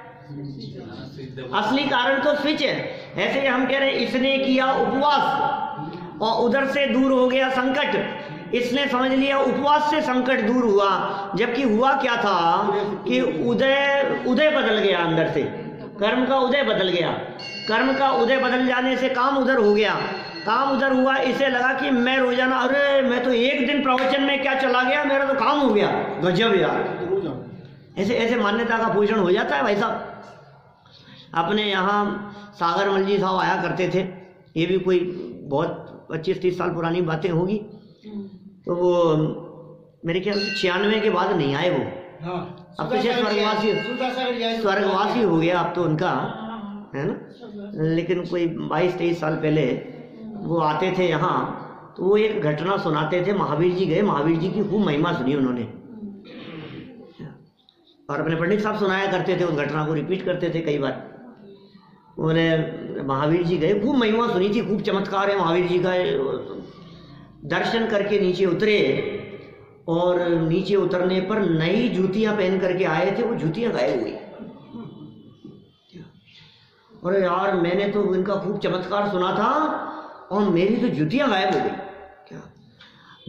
असली कारण तो स्विच है। ऐसे हम कह रहे हैं इसने किया उपवास और उधर से दूर हो गया संकट। इसने समझ लिया उपवास से संकट दूर हुआ, जबकि हुआ क्या था कि उदय बदल गया अंदर से, कर्म का उदय बदल गया। कर्म का उदय बदल जाने से काम उधर हो गया। काम उधर हुआ, इसे लगा कि मैं रोजाना, अरे मैं तो एक दिन प्रवचन में क्या चला गया, मेरा तो काम हो गया, गजब यार। ऐसे मान्यता का पोषण हो जाता है भाई साहब। अपने यहाँ सागर मल जी साहब आया करते थे, ये भी कोई बहुत 25-30 साल पुरानी बातें होगी। तो वो मेरे ख्याल से 96 के बाद नहीं आए वो। अब तो स्वर्गवासी हो गया अब तो उनका, है ना। लेकिन कोई 22-23 साल पहले वो आते थे यहाँ, तो वो एक घटना सुनाते थे। महावीर जी गए, महावीर जी की खूब महिमा सुनी उन्होंने, और अपने पंडित साहब सुनाया करते थे, उस घटना को रिपीट करते थे कई बार। उन्हें महावीर जी गए, खूब महिमा सुनी थी, खूब चमत्कार है महावीर जी का। दर्शन करके नीचे उतरे, और नीचे उतरने पर नई जूतियां पहन करके आए थे, वो जूतियां गायब हुई। अरे यार, मैंने तो इनका खूब चमत्कार सुना था और मेरी तो जूतियां गायब हो गई क्या।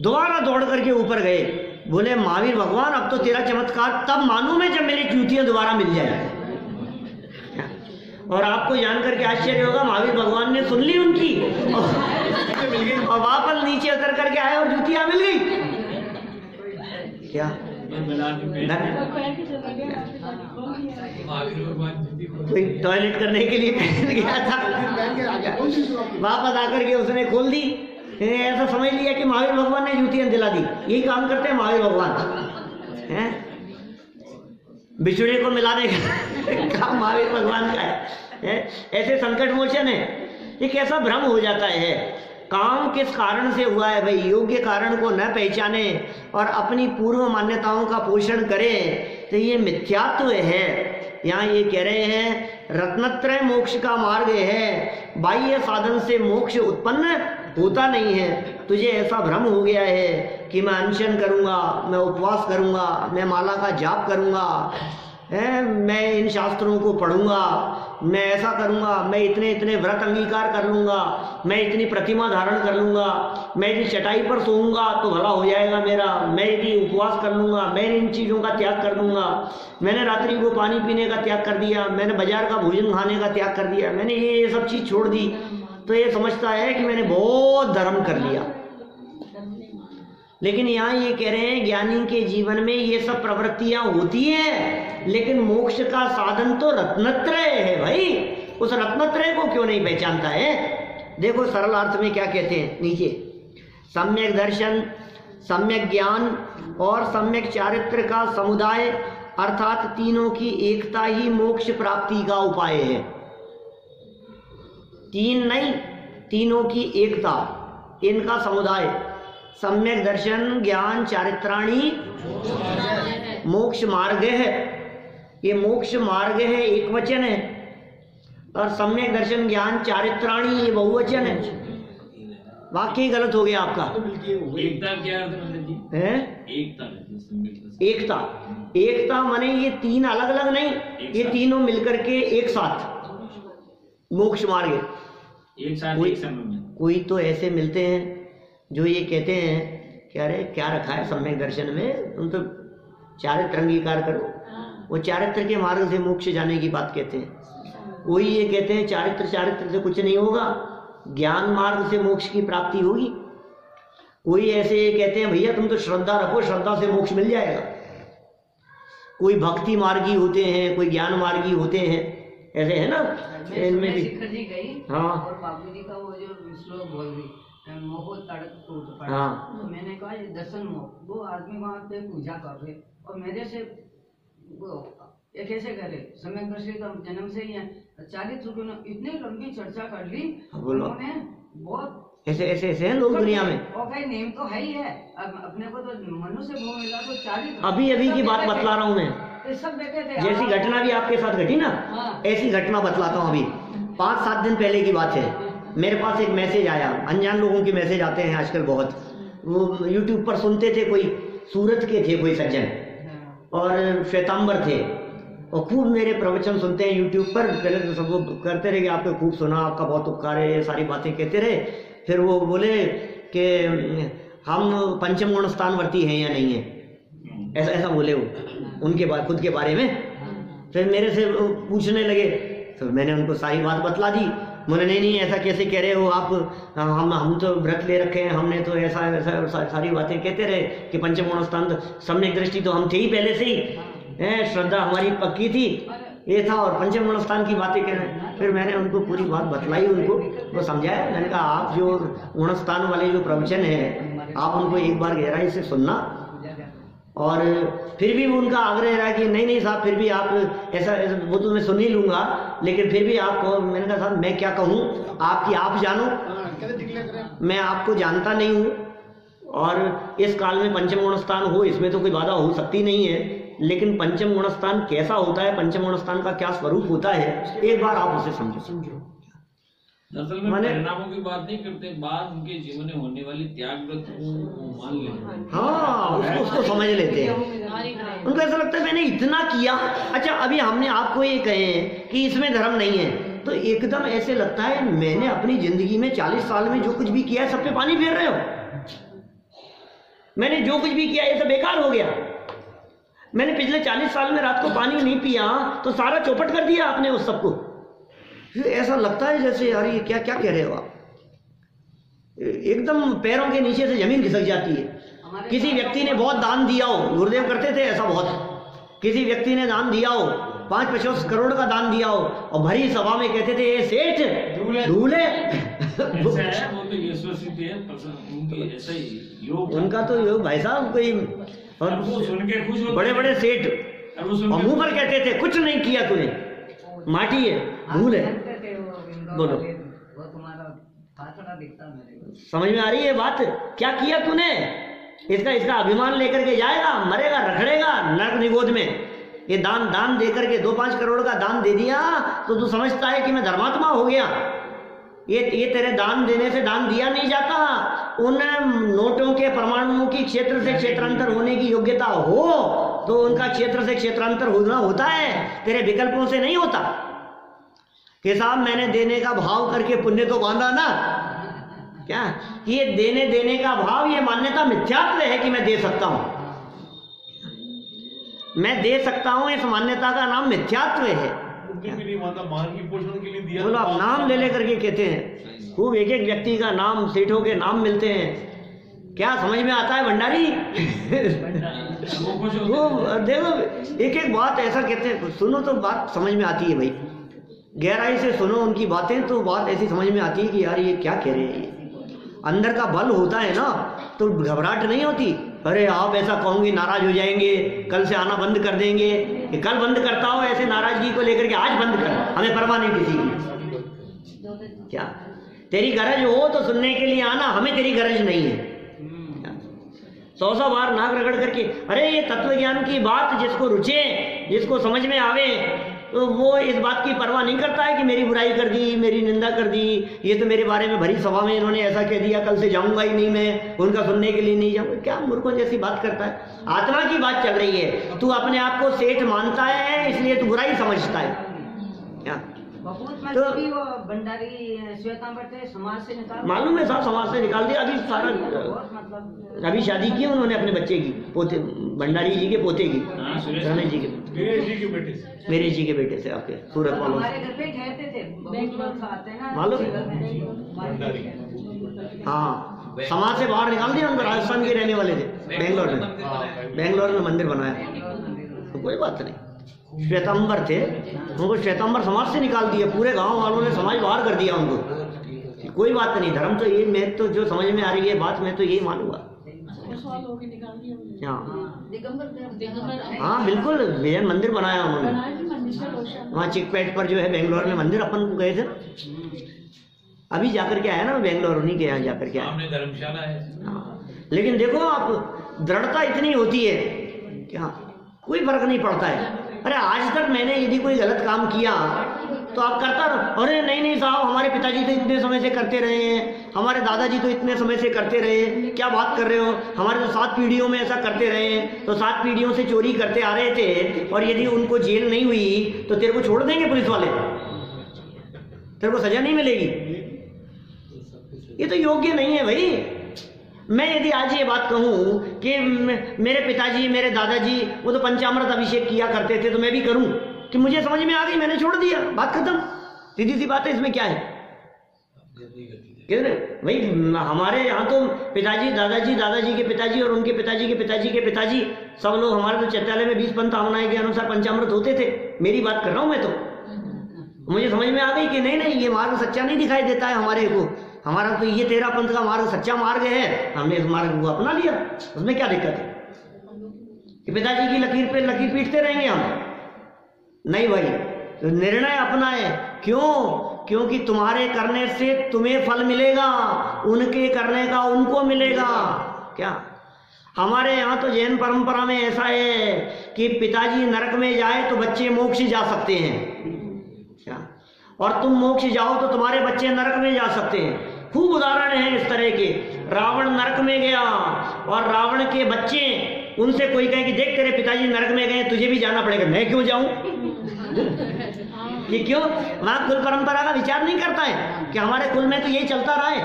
दोबारा दौड़ करके ऊपर गए, बोले महावीर भगवान अब तो तेरा चमत्कार तब मालूम है जब मेरी जूतियां दोबारा मिल जाए। और आपको जान करके आश्चर्य होगा, महावीर भगवान ने सुन ली उनकी और वापस नीचे उतर करके आए और जूतियां मिल गई क्या। कोई टॉयलेट करने के लिए पहन गया था, वापस आकर के उसने खोल दी। ऐसा समझ लिया कि महावीर भगवान ने जूतियां दिला दी। यही काम करते हैं महावीर भगवान, हैं बिछुड़े को मिलाने का काम महावीर भगवान का है। ऐसे संकट मोचन है। ये कैसा भ्रम हो जाता है। काम किस कारण से हुआ है भाई, योग्य कारण को न पहचाने और अपनी पूर्व मान्यताओं का पोषण करें तो ये मिथ्यात्व है। यहाँ ये कह रहे हैं रत्नत्रय मोक्ष का मार्ग है, बाह्य साधन से मोक्ष उत्पन्न होता नहीं है। तुझे ऐसा भ्रम हो गया है कि मैं अनशन करूंगा, मैं उपवास करूंगा, मैं माला का जाप करूंगा, मैं इन शास्त्रों को पढ़ूंगा, मैं ऐसा करूंगा, मैं इतने इतने व्रत अंगीकार कर लूंगा, मैं इतनी प्रतिमा धारण कर लूंगा, मैं यदि चटाई पर सोऊंगा तो भला हो जाएगा मेरा, मैं यदि उपवास कर लूंगा, मैं इन चीज़ों का त्याग कर दूंगा, मैंने रात्रि को पानी पीने का त्याग कर दिया, मैंने बाजार का भोजन खाने का त्याग कर दिया, मैंने ये सब चीज़ छोड़ दी, तो ये समझता है कि मैंने बहुत धर्म कर लिया। लेकिन यहाँ ये कह रहे हैं ज्ञानी के जीवन में ये सब प्रवृत्तियां होती हैं, लेकिन मोक्ष का साधन तो रत्नत्रय है भाई। उस रत्नत्रय को क्यों नहीं पहचानता है। देखो सरल अर्थ में क्या कहते हैं नीचे, सम्यक दर्शन, सम्यक ज्ञान और सम्यक चारित्र का समुदाय अर्थात तीनों की एकता ही मोक्ष प्राप्ति का उपाय है। तीन नहीं, तीनों की एकता, इनका समुदाय। सम्यक दर्शन ज्ञान चारित्राणी मोक्ष मार्ग है। ये मोक्ष मार्ग है एक वचन है, और सम्यक दर्शन ज्ञान चारित्राणी ये बहुवचन है। वाक्य ही गलत हो गया आपका। एकता क्या अर्थ मतलब जी है? एकता, एकता माने ये तीन अलग अलग नहीं, ये तीनों मिलकर के एक साथ मोक्ष मार्ग है। एक साथ एक समय में कोई तो ऐसे मिलते हैं जो ये कहते हैं कि अरे क्या रखा है सम्यक दर्शन में, तुम तो चारित्र अंगीकार करो। वो चारित्र के मार्ग से मोक्ष जाने की बात कहते हैं। कोई ये कहते हैं चारित्र से कुछ नहीं होगा, ज्ञान मार्ग से मोक्ष की प्राप्ति होगी। कोई ऐसे ये कहते हैं भैया तुम तो श्रद्धा रखो, श्रद्धा से मोक्ष मिल जाएगा। कोई भक्ति मार्गी होते हैं, कोई ज्ञान मार्गी होते हैं, ऐसे है ना इनमें भी। शिखर जी गई हाँ, और बाबू जी का वो जो श्लोक बोल रही मोह तड़क टूट पड़ा। हाँ। तो मैंने कहा ये दर्शन मोह, वो आदमी वहाँ पे पूजा कर रहे और मेरे से वो ये कैसे करे, समय दृष्टि तो जन्म से ही है। 40 रुपये में इतनी लंबी चर्चा कर ली उन्होंने, बहुत ऐसे ऐसे ऐसे हैं लोग दुनिया में। और भाई नेम तो है ही है, अब अपने को तो मनुष्य मोह मिला तो 40 अभी अभी की बात बतला रहा हूँ मैं, तो सब देखे थे। जैसी घटना भी आपके साथ घटी ना, हाँ। ऐसी घटना बतलाता हूँ। अभी 5-7 दिन पहले की बात है, मेरे पास एक मैसेज आया। अनजान लोगों के मैसेज आते हैं आजकल बहुत। वो यूट्यूब पर सुनते थे, कोई सूरत के थे कोई सज्जन और श्वेतांबर थे, और खूब मेरे प्रवचन सुनते हैं यूट्यूब पर। पहले तो सब वो करते रहे कि आपको खूब सुना, आपका बहुत उपकार है, ये सारी बातें कहते रहे। फिर वो बोले कि हम पंचम गुण स्थानवर्ती हैं या नहीं है, ऐसा ऐसा बोले वो उनके खुद के बारे में। फिर मेरे से पूछने लगे, तो मैंने उनको सारी बात बतला दी। बोले नहीं ऐसा कैसे कह रहे हो आप, हम तो व्रत ले रखे हैं, हमने तो ऐसा ऐसा सारी बातें कहते रहे कि पंचम गुण स्थान, सम्यक दृष्टि तो हम थे ही पहले से ही, श्रद्धा हमारी पक्की थी, ये था, और पंचम गुण स्थान की बातें कह रहे हैं। फिर मैंने उनको पूरी बात बतलाई, उनको वो समझाया। मैंने कहा आप जो गुण स्थान वाले जो प्रवचन है आप उनको एक बार गहराई से सुनना। और फिर भी वो उनका आग्रह रहा कि नहीं साहब, फिर भी आप ऐसा वो तो मैं सुन ही लूंगा, लेकिन फिर भी आपको। मैंने कहा साहब मैं क्या कहूँ, आपकी आप जानो, मैं आपको जानता नहीं हूँ, और इस काल में पंचम गुण स्थान हो इसमें तो कोई बाधा हो सकती नहीं है, लेकिन पंचम गुण स्थान कैसा होता है, पंचम गुण स्थान का क्या स्वरूप होता है, एक बार आप उसे समझो। दरअसल में परिणामों की बात नहीं करते, बात उनके जीवन में होने वाली त्याग व्रत को मान लेते हैं। हाँ, उसको समझ लेते हैं। उनको ऐसा लगता है मैंने इतना किया। अच्छा, अभी हमने आपको ये कहे कि इसमें धर्म नहीं है, तो एकदम ऐसे लगता है मैंने अपनी जिंदगी में 40 साल में जो कुछ भी किया है सब पे पानी फेर रहे हो। मैंने जो कुछ भी किया ये सब बेकार हो गया। मैंने पिछले 40 साल में रात को पानी नहीं पिया तो सारा चौपट कर दिया आपने उस सबको। ऐसा लगता है जैसे यार ये क्या क्या कह रहे हो आप, एकदम पैरों के नीचे से जमीन खिसक जाती है। किसी व्यक्ति ने बहुत दान दिया हो, गुरुदेव करते थे ऐसा बहुत, किसी व्यक्ति ने दान दिया हो, 5-50 करोड़ का दान दिया हो, और भरी सभा में कहते थे ये सेठ धूले उनका तो योग भाई साहब कोई, और बड़े बड़े सेठ और मुंह पर कहते थे कुछ नहीं किया तूने, माटी है, धूल है। बोलो, वो तुम्हारा पाथड़ा दिखता मेरे। समझ में आ रही है बात, क्या किया तूने? इसका अभिमान लेकर के जाएगा, मरेगा, रखड़ेगा नरक निगोद में। ये दान दे करके 2-5 करोड़ का दान दे दिया तो तू समझता है कि मैं धर्मात्मा हो गया। ये तेरे दान देने से दान दिया नहीं जाता। उन नोटों के परमाणुओं की क्षेत्र से क्षेत्रांतर होने की योग्यता हो तो उनका क्षेत्र से क्षेत्रांतर होना होता है, तेरे विकल्पों से नहीं होता। कि साहब मैंने देने का भाव करके पुण्य तो बांधा ना, क्या ये देने का भाव, ये मान्यता मिथ्यात्व है कि मैं दे सकता हूं, मैं दे सकता हूं, इस मान्यता का नाम मिथ्यात्व है। बोलो, आप नाम ले करके कहते हैं, खूब एक व्यक्ति का नाम, सेठों के नाम मिलते हैं, क्या समझ में आता है भंडारी? वो देखो एक बात ऐसा कहते हैं, सुनो तो बात समझ में आती है भाई, गहराई से सुनो उनकी बातें तो बात ऐसी समझ में आती है कि यार ये क्या कह रहे हैं। अंदर का बल होता है ना तो घबराहट नहीं होती। अरे आप ऐसा कहोगे नाराज हो जाएंगे, कल से आना बंद कर देंगे। कि कल बंद करता हो ऐसे नाराजगी को लेकर के, आज बंद कर, हमें परवाह नहीं किसी की। क्या तेरी गरज हो तो सुनने के लिए आना, हमें तेरी गरज नहीं है। 100 बार नाक रगड़ करके, अरे ये तत्व ज्ञान की बात जिसको रुचे, जिसको समझ में आवे, तो वो इस बात की परवाह नहीं करता है कि मेरी बुराई कर दी, मेरी निंदा कर दी, ये तो मेरे बारे में भरी सभा में इन्होंने ऐसा कह दिया, कल से जाऊंगा ही नहीं, मैं उनका सुनने के लिए नहीं जाऊंगा। क्या मूर्खों जैसी बात करता है। आत्मा की बात चल रही है, तू अपने आप को सेठ मानता है इसलिए तू बुराई समझता है। क्या तो वो भंडारी श्वेतांबर थे, समाज से निकाल, मालूम है साहब, समाज से निकाल दिया। अभी सारा अभी शादी की उन्होंने अपने बच्चे की, पोते भंडारी जी के पोते की, रमेश जी के, मेरे जी के बेटे से, आपके सूरत वालों हमारे घर पे ठहरते थे, मालूम है। हाँ, समाज से बाहर निकाल दिया उनको, राजस्थान के रहने वाले थे, बेंगलोर में मंदिर बनाया, तो कोई बात नहीं। श्वेतांबर थे, उनको श्वेतांबर समाज से निकाल दिया, पूरे गांव वालों ने समाज बाहर कर दिया उनको। कोई बात नहीं, धर्म तो ये, मैं तो जो समझ में आ रही है बात, मैं तो यही मानूंगा। हाँ बिल्कुल, विजय मंदिर बनाया उन्होंने वहाँ चिकपेट पर जो है बेंगलोर में मंदिर, अपन गए थे अभी जाकर के आया ना बेंगलोर, उन्हीं के यहाँ जाकर के आया, धर्मशाला है। हाँ लेकिन देखो आप, दृढ़ता इतनी होती है क्या, कोई फर्क नहीं पड़ता है। अरे आज तक मैंने यदि कोई गलत काम किया तो आप करता रहो, अरे नहीं नहीं साहब हमारे पिताजी तो इतने समय से करते रहे हैं, हमारे दादाजी तो इतने समय से करते रहे, क्या बात कर रहे हो, हमारे तो 7 पीढ़ियों में ऐसा करते रहे हैं, तो 7 पीढ़ियों से चोरी करते आ रहे थे, और यदि उनको जेल नहीं हुई तो तेरे को छोड़ देंगे पुलिस वाले, तेरे को सजा नहीं मिलेगी। ये तो योग्य नहीं है भाई। मैं यदि आज ये बात कहूँ कि मेरे पिताजी मेरे दादाजी वो तो पंचामृत अभिषेक किया करते थे तो मैं भी करूँ, कि मुझे समझ में आ गई मैंने छोड़ दिया, बात खत्म, सीधी सी बात है, इसमें क्या है। भाई हमारे यहाँ तो पिताजी दादाजी, दादाजी के पिताजी और उनके पिताजी के पिताजी के पिताजी, सब लोग, हमारे तो चैत्यालय में 20 पंथ आमनाएं के अनुसार पंचामृत होते थे। मेरी बात कर रहा हूँ मैं तो, मुझे समझ में आ गई कि नहीं नहीं ये मार्ग सच्चा नहीं दिखाई देता है हमारे को, हमारा तो ये 13 पंथ का मार्ग सच्चा मार्ग है, हमने इस मार्ग को अपना लिया, उसमें क्या दिक्कत है कि पिताजी की लकीर पे लकीर पीटते रहेंगे हम? नहीं भाई, तो निर्णय अपना है। क्यों? क्योंकि तुम्हारे करने से तुम्हें फल मिलेगा, उनके करने का उनको मिलेगा। क्या हमारे यहाँ तो जैन परंपरा में ऐसा है कि पिताजी नरक में जाए तो बच्चे मोक्ष जा सकते हैं, क्या, और तुम मोक्ष जाओ तो तुम्हारे बच्चे नरक में जा सकते हैं। खूब उदाहरण हैं इस तरह के। रावण नरक में गया और रावण के बच्चे, उनसे कोई कहे कि देख तेरे पिताजी नरक में गए, तुझे भी जाना पड़ेगा, मैं क्यों जाऊं? कि क्यों? वहां कुल परंपरा का विचार नहीं करता है कि हमारे कुल में तो यही चलता रहा है।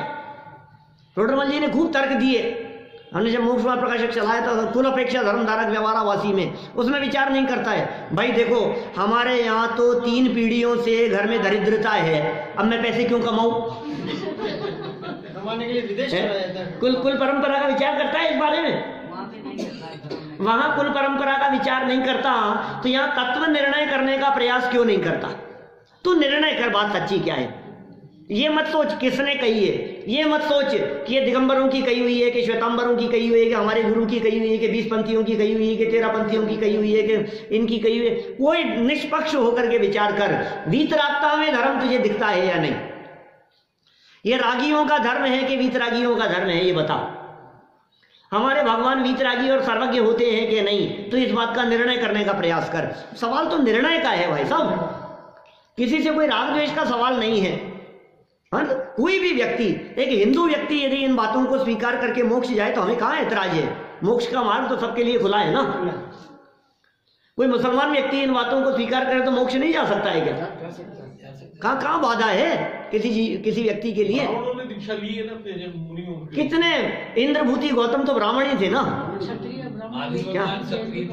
टोडरमल जी ने खूब तर्क दिए, हमने जब मोक्ष प्रकाशक चलाया था कुल अपेक्षा धर्मधारक व्यवहारावासी में, उसमें विचार नहीं करता है। भाई देखो हमारे यहाँ तो 3 पीढ़ियों से घर में दरिद्रता है, अब मैं पैसे क्यों कमाऊं? कमाने के लिए विदेश चला जाता है। कुल परंपरा का विचार करता है इस बारे में? वहां कुल परंपरा का विचार नहीं करता, तो यहाँ तत्व निर्णय करने का प्रयास क्यों नहीं करता? तू निर्णय कर, बात सच्ची क्या है। ये मत सोच किसने कही है, ये मत सोच कि ये दिगंबरों की कही हुई है, कि श्वेतांबरों की कही हुई है, कि हमारे गुरु की कही हुई है, कि 20 पंथियों की कही हुई है, कि 13 पंथियों की कही हुई है, कि इनकी कही हुई है। कोई निष्पक्ष होकर के विचार कर, वीतरागता में धर्म तुझे दिखता है या नहीं? ये रागियों का धर्म है कि वीतरागियों का धर्म है, ये बताओ। हमारे भगवान वीतरागी और सर्वज्ञ होते हैं कि नहीं? तो इस बात का निर्णय करने का प्रयास कर। सवाल तो निर्णय का है भाई साहब, किसी से कोई राग द्वेष का सवाल नहीं है। हाँ, कोई भी व्यक्ति, एक हिंदू व्यक्ति यदि इन बातों को स्वीकार करके मोक्ष जाए तो हमें कहाँ ऐतराज है? मोक्ष का मार्ग तो सबके लिए खुला है ना। कोई मुसलमान व्यक्ति इन बातों को स्वीकार करे तो मोक्ष नहीं जा सकता है क्या? कहाँ बाधा है किसी व्यक्ति के लिए? उन्होंने दीक्षा ली है ना मुनियों की। कितने? इंद्रभूति गौतम तो ब्राह्मण ही थे ना, क्या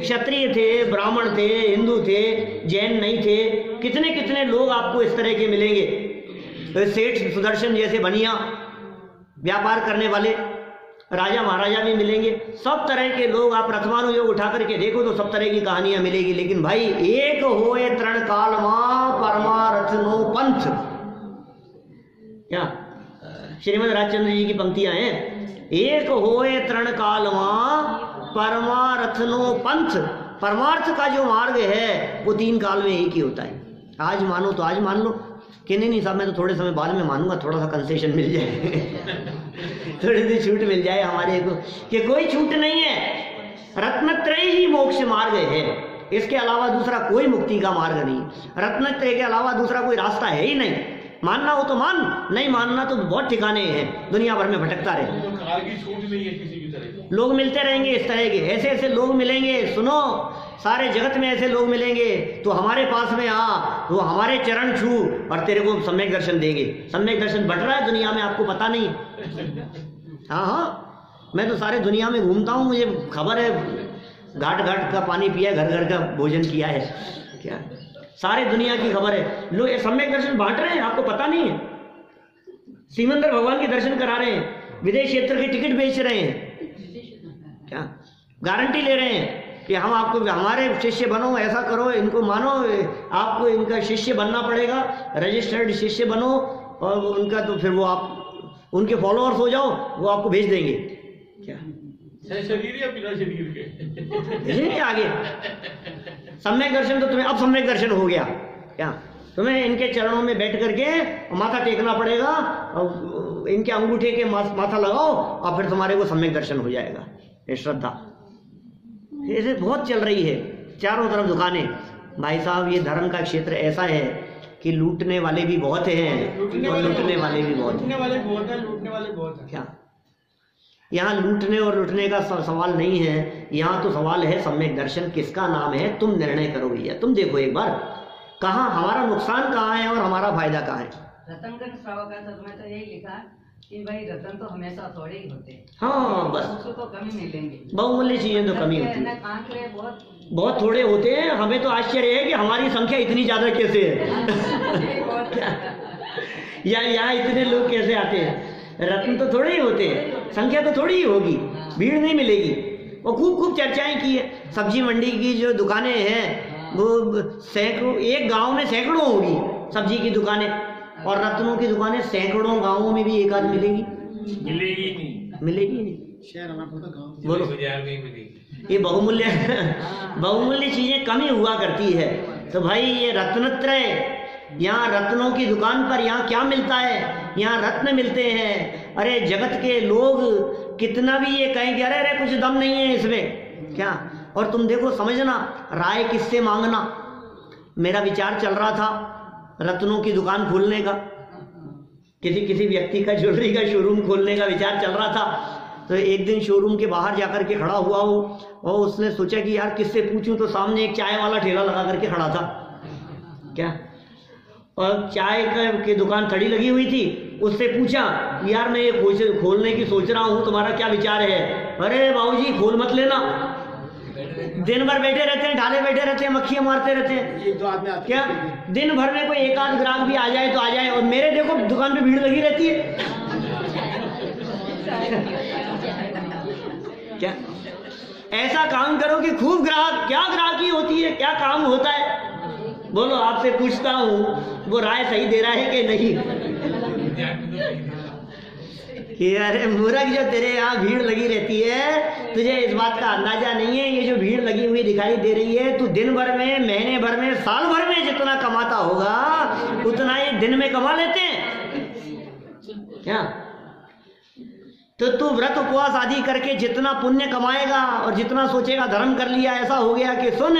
क्षत्रिय थे, ब्राह्मण थे, हिंदू थे, जैन नहीं थे। कितने कितने लोग आपको इस तरह के मिलेंगे, सेठ सुदर्शन जैसे बनिया, व्यापार करने वाले राजा महाराजा भी मिलेंगे। सब तरह के लोग आप रथमानुयोग उठा करके देखो तो सब तरह की कहानियां मिलेगी। लेकिन भाई एक होए तृण काल मां परमारथ नो पंथ, क्या श्रीमद राजचंद्र जी की पंक्तियां हैं। एक होए तृण काल मां परमारथ नो पंथ। परमार्थ का जो मार्ग है वो 3 काल में एक ही होता है। आज मानो तो आज मान लो कि नहीं साहब मैं तो थोड़े समय बाद में मानूंगा, थोड़ा सा कंसेशन मिल जाए थोड़ी सी छूट मिल जाए हमारे को, कि कोई छूट नहीं है। रत्नत्रय ही मोक्ष मार्ग है, इसके अलावा दूसरा कोई मुक्ति का मार्ग नहीं। रत्नत्रय के अलावा दूसरा कोई रास्ता है ही नहीं। मानना हो तो मान, नहीं मानना तो बहुत ठिकाने हैं, दुनिया भर में भटकता रहे। तो कार की छूट नहीं है किसी भी तरह। लोग मिलते रहेंगे इस तरह के, ऐसे ऐसे लोग मिलेंगे। सुनो, सारे जगत में ऐसे लोग मिलेंगे, तो हमारे पास में आ, तो हमारे चरण छू और तेरे को सम्यक दर्शन देंगे। सम्यक दर्शन बढ़ रहा है दुनिया में, आपको पता नहीं। हाँ, मैं तो सारे दुनिया में घूमता हूँ, मुझे खबर है। घाट घाट का पानी पिया, घर घर का भोजन किया है, क्या सारे दुनिया की खबर है। लोग सम्यक दर्शन बांट रहे हैं, आपको पता नहीं है। सिमंदर भगवान के दर्शन करा रहे हैं, विदेश क्षेत्र की टिकट बेच रहे हैं, क्या गारंटी ले रहे हैं कि हम आपको हमारे शिष्य बनो, ऐसा करो, इनको मानो, आपको इनका शिष्य बनना पड़ेगा, रजिस्टर्ड शिष्य बनो, और उनका तो फिर वो आप उनके फॉलोअर्स हो जाओ, वो आपको भेज देंगे। क्या शरीर या बिना शरीर के भेजेंगे आगे। सम्यक दर्शन तो तुम्हें अब सम्यक दर्शन हो गया। क्या तुम्हें इनके चरणों में बैठ करके माथा टेकना पड़ेगा, और इनके अंगूठे के माथा लगाओ और फिर तुम्हारे को सम्यक दर्शन हो जाएगा। ये श्रद्धा ऐसे बहुत चल रही है, चारों तरफ दुकानें। भाई साहब, ये धर्म का क्षेत्र ऐसा है कि लूटने वाले भी बहुत हैं और लूटने वाले भी बहुत हैं। लूटने वाले बहुत हैं। क्या यहाँ लूटने और लूटने का सवाल नहीं है, यहाँ तो सवाल है सम्यक दर्शन किसका नाम है, तुम निर्णय करो भैया। तुम देखो एक बार, कहाँ हमारा नुकसान कहाँ है और हमारा फायदा कहाँ है। रतनगंज श्रावक में तो यही लिखा कि भाई रतन तो हमेशा थोड़े ही होते हैं। हाँ बस, उसको तो कमी मिलेंगे, बहुमूल्य चीजें तो कमी होती है, आंकड़े बहुत थोड़े होते हैं। हमें तो आश्चर्य है कि हमारी संख्या इतनी ज्यादा कैसे है या यहाँ इतने लोग कैसे आते हैं। रत्न तो थोड़े ही होते हैं, संख्या तो थोड़ी ही होगी, भीड़ नहीं मिलेगी। और खूब चर्चाएं की है। सब्जी मंडी की जो दुकानें हैं वो सैकड़ों, एक गांव में सैकड़ों होगी सब्जी की दुकानें, और रत्नों की दुकानें सैकड़ों गांवों में भी एक आध मिलेगी नहीं। शहर आना पड़ता गाँव, बोलो, बाजार में मिलेगी। ये बहुमूल्य चीजें कम ही हुआ करती है। तो भाई ये रत्नत्रय, यहाँ रत्नों की दुकान पर यहाँ क्या मिलता है, यहाँ रत्न मिलते हैं। अरे जगत के लोग कितना भी ये कहेंगे अरे कुछ दम नहीं है इसमें, क्या। और तुम देखो, समझना, राय किससे मांगना। मेरा विचार चल रहा था रत्नों की दुकान खोलने का, किसी व्यक्ति का ज्वेलरी का शोरूम खोलने का विचार चल रहा था। तो एक दिन शोरूम के बाहर जाकर के खड़ा हुआ वो, और उसने सोचा कि यार किससे पूछूं, तो सामने एक चाय वाला ठेला लगा करके खड़ा था। क्या, और चाय की दुकान खड़ी लगी हुई थी। उससे पूछा यार मैं ये खोलने की सोच रहा हूँ, तुम्हारा क्या विचार है। अरे बाबूजी खोल मत लेना, दिन भर बैठे रहते हैं, ढाले बैठे रहते हैं, मक्खियां मारते रहते हैं। ये दो आदमी आते क्या दिन भर में कोई एक आध ग्राहक भी आ जाए तो आ जाए, और मेरे देखो दुकान पे भीड़ लगी रहती है। क्या ऐसा काम करो कि खूब ग्राहक, क्या ग्राहकी होती है, क्या काम होता है। बोलो, आपसे पूछता हूँ वो राय सही दे रहा है कि नहीं। कि अरे मूर्ख, जो तेरे यहाँ भीड़ लगी रहती है, तुझे इस बात का अंदाजा नहीं है। ये जो भीड़ लगी हुई दिखाई दे रही है, तू दिन भर में, महीने भर में, साल भर में जितना कमाता होगा उतना ही दिन में कमा लेते हैं। क्या तो तू व्रत उपवास आदि करके जितना पुण्य कमाएगा और जितना सोचेगा धर्म कर लिया, ऐसा हो गया कि सुन,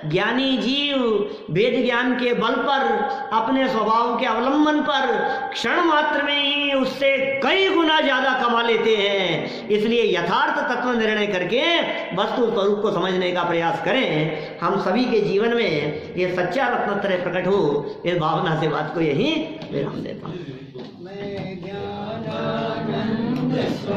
ज्ञानी जीव वेद ज्ञान के बल पर, अपने स्वभाव के अवलंबन पर क्षण मात्र में ही उससे कई गुना ज्यादा कमा लेते हैं। इसलिए यथार्थ तत्व निर्णय करके वस्तु स्वरूप को समझने का प्रयास करें। हम सभी के जीवन में ये सच्चा रत्नत्रय प्रकट हो, इस भावना से बात को यही विराम देता हूँ।